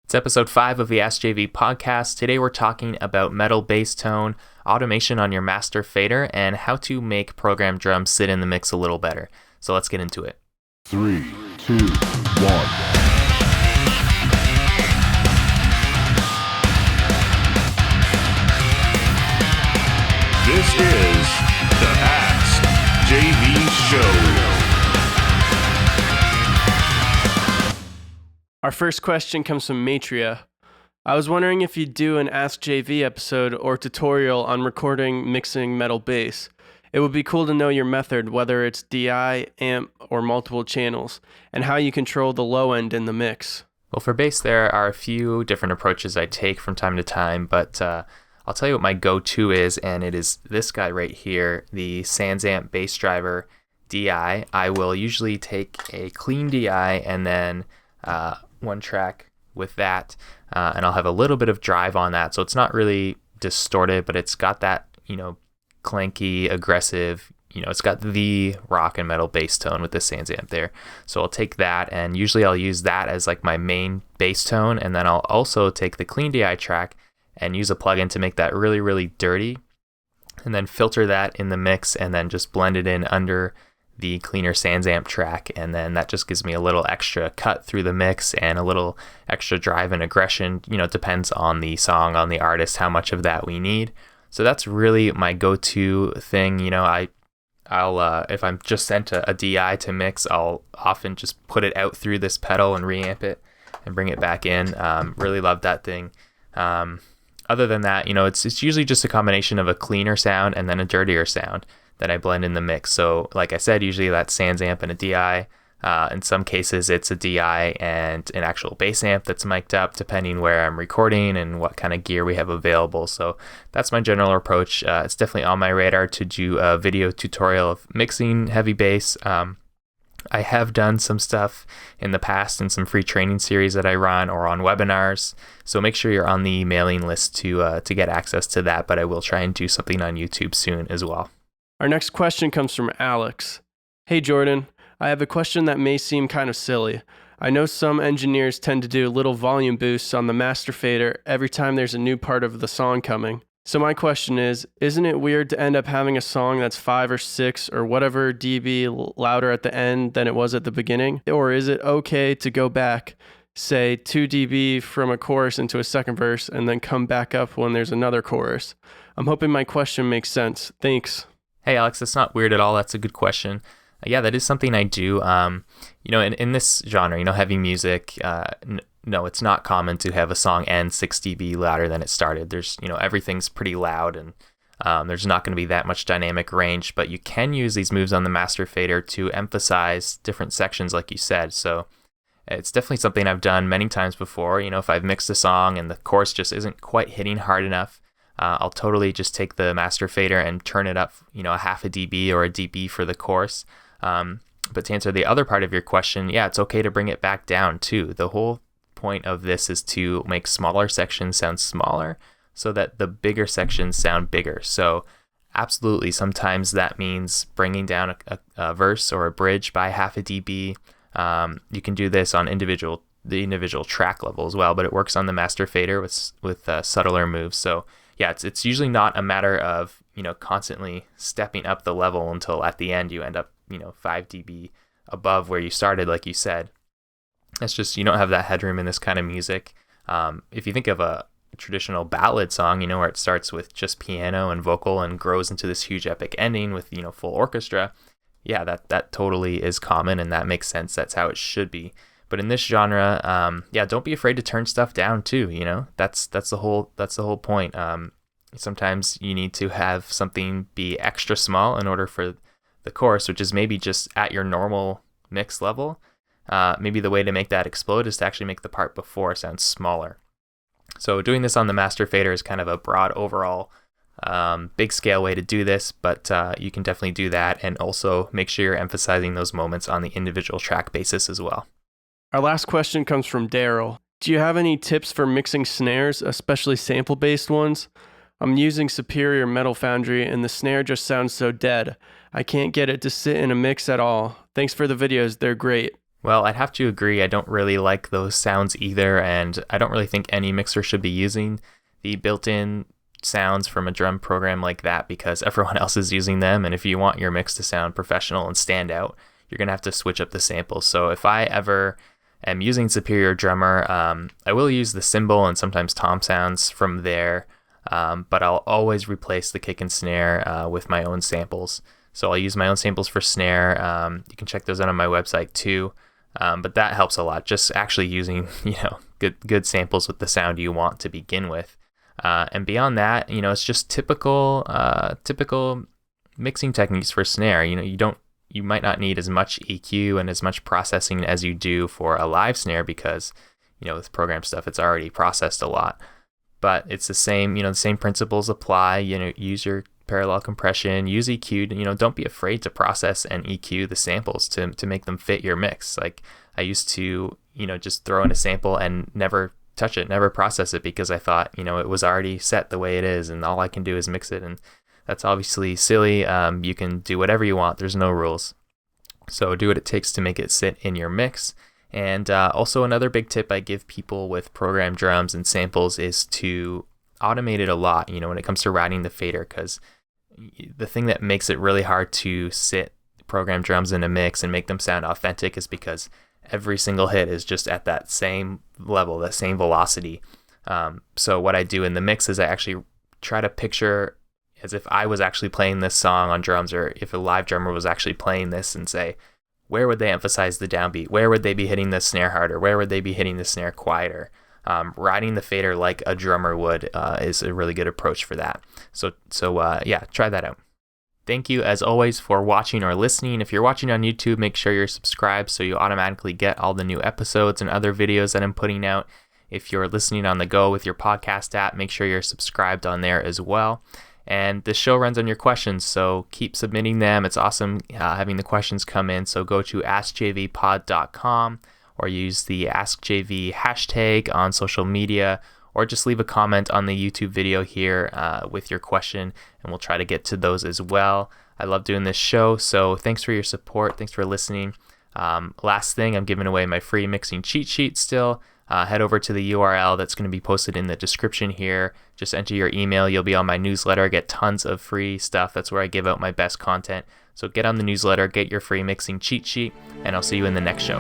It's episode 5 of the ASKJV Podcast. Today we're talking about metal bass tone, automation on your master fader, and how to make programmed drums sit in the mix a little better. So let's get into it. 3, 2, 1. This is the ASKJV Show. Our first question comes from Matria. I was wondering if you'd do an AskJV episode or tutorial on recording, mixing metal bass. It would be cool to know your method, whether it's DI, amp, or multiple channels, and how you control the low end in the mix. Well, for bass, there are a few different approaches I take from time to time, but I'll tell you what my go-to is, and it is this guy right here, the SansAmp Bass Driver DI. I will usually take a clean DI and then one track with that, and I'll have a little bit of drive on that, so it's not really distorted, but it's got that, clanky, aggressive, it's got the rock and metal bass tone with the SansAmp there. So I'll take that, and usually I'll use that as like my main bass tone, and then I'll also take the clean DI track and use a plugin to make that really, really dirty, and then filter that in the mix, and then just blend it in under the cleaner SansAmp track, and then that just gives me a little extra cut through the mix and a little extra drive and aggression. It depends on the song, on the artist, how much of that we need. So that's really my go-to thing. I'll if I'm just sent a DI to mix, I'll often just put it out through this pedal and reamp it and bring it back in. Really love that thing. Other than that, it's usually just a combination of a cleaner sound and then a dirtier sound that I blend in the mix. So like I said, usually that's SansAmp and a DI. In some cases, it's a DI and an actual bass amp that's mic'd up, depending where I'm recording and what kind of gear we have available. So that's my general approach. It's definitely on my radar to do a video tutorial of mixing heavy bass. I have done some stuff in the past in some free training series that I run or on webinars. So make sure you're on the mailing list to get access to that, but I will try and do something on YouTube soon as well. Our next question comes from Alex. Hey Jordan, I have a question that may seem kind of silly. I know some engineers tend to do little volume boosts on the master fader every time there's a new part of the song coming. So my question is, isn't it weird to end up having a song that's 5 or 6 or whatever dB louder at the end than it was at the beginning? Or is it okay to go back, say 2 dB from a chorus into a second verse and then come back up when there's another chorus? I'm hoping my question makes sense. Thanks. Hey Alex, that's not weird at all. That's a good question. Yeah, that is something I do. In this genre, heavy music, no, it's not common to have a song end 6 dB louder than it started. There's, everything's pretty loud, and there's not going to be that much dynamic range, but you can use these moves on the master fader to emphasize different sections, like you said. So it's definitely something I've done many times before. If I've mixed a song and the chorus just isn't quite hitting hard enough, I'll totally just take the master fader and turn it up, a half a dB or a dB for the chorus. But to answer the other part of your question, yeah, it's okay to bring it back down too. The whole point of this is to make smaller sections sound smaller so that the bigger sections sound bigger. So absolutely, sometimes that means bringing down a verse or a bridge by half a dB. You can do this on the individual track level as well, but it works on the master fader with subtler moves. So yeah, it's usually not a matter of, constantly stepping up the level until at the end you end up, 5 dB above where you started, like you said. It's just, you don't have that headroom in this kind of music. If you think of a traditional ballad song, where it starts with just piano and vocal and grows into this huge epic ending with, full orchestra, yeah, that totally is common, and that makes sense. That's how it should be. But in this genre, don't be afraid to turn stuff down too. That's the whole point. Sometimes you need to have something be extra small in order for the chorus, which is maybe just at your normal mix level. Maybe the way to make that explode is to actually make the part before sound smaller. So doing this on the master fader is kind of a broad overall, big scale way to do this, but you can definitely do that, and also make sure you're emphasizing those moments on the individual track basis as well. Our last question comes from Daryl. Do you have any tips for mixing snares, especially sample-based ones? I'm using Superior Metal Foundry, and the snare just sounds so dead. I can't get it to sit in a mix at all. Thanks for the videos, they're great. Well, I'd have to agree. I don't really like those sounds either, and I don't really think any mixer should be using the built-in sounds from a drum program like that because everyone else is using them, and if you want your mix to sound professional and stand out, you're going to have to switch up the samples. So if I ever am using Superior Drummer, I will use the cymbal and sometimes tom sounds from there, but I'll always replace the kick and snare with my own samples. So I'll use my own samples for snare. You can check those out on my website too. But that helps a lot, just actually using, good samples with the sound you want to begin with. And beyond that, it's just typical mixing techniques for snare. You might not need as much EQ and as much processing as you do for a live snare because, with program stuff, it's already processed a lot. But it's the same, the same principles apply. Use your parallel compression, use EQ. Don't be afraid to process and EQ the samples to make them fit your mix. Like I used to, just throw in a sample and never touch it, never process it because I thought, it was already set the way it is and all I can do is mix it. And that's obviously silly. You can do whatever you want. There's no rules. So do what it takes to make it sit in your mix. And also another big tip I give people with programmed drums and samples is to automate it a lot, when it comes to routing the fader, because the thing that makes it really hard to sit programmed drums in a mix and make them sound authentic is because every single hit is just at that same level, that same velocity. So what I do in the mix is I actually try to picture as if I was actually playing this song on drums, or if a live drummer was actually playing this, and say, where would they emphasize the downbeat? Where would they be hitting the snare harder? Where would they be hitting the snare quieter? Riding the fader like a drummer would is a really good approach for that. So try that out. Thank you as always for watching or listening. If you're watching on YouTube, make sure you're subscribed so you automatically get all the new episodes and other videos that I'm putting out. If you're listening on the go with your podcast app, make sure you're subscribed on there as well. And this show runs on your questions, so keep submitting them. It's awesome having the questions come in. So go to AskJVPod.com or use the AskJV hashtag on social media, or just leave a comment on the YouTube video here with your question, and we'll try to get to those as well. I love doing this show, so thanks for your support. Thanks for listening. Last thing, I'm giving away my free mixing cheat sheet still. Head over to the URL that's going to be posted in the description here. Just enter your email. You'll be on my newsletter. Get tons of free stuff. That's where I give out my best content. So get on the newsletter, get your free mixing cheat sheet, and I'll see you in the next show.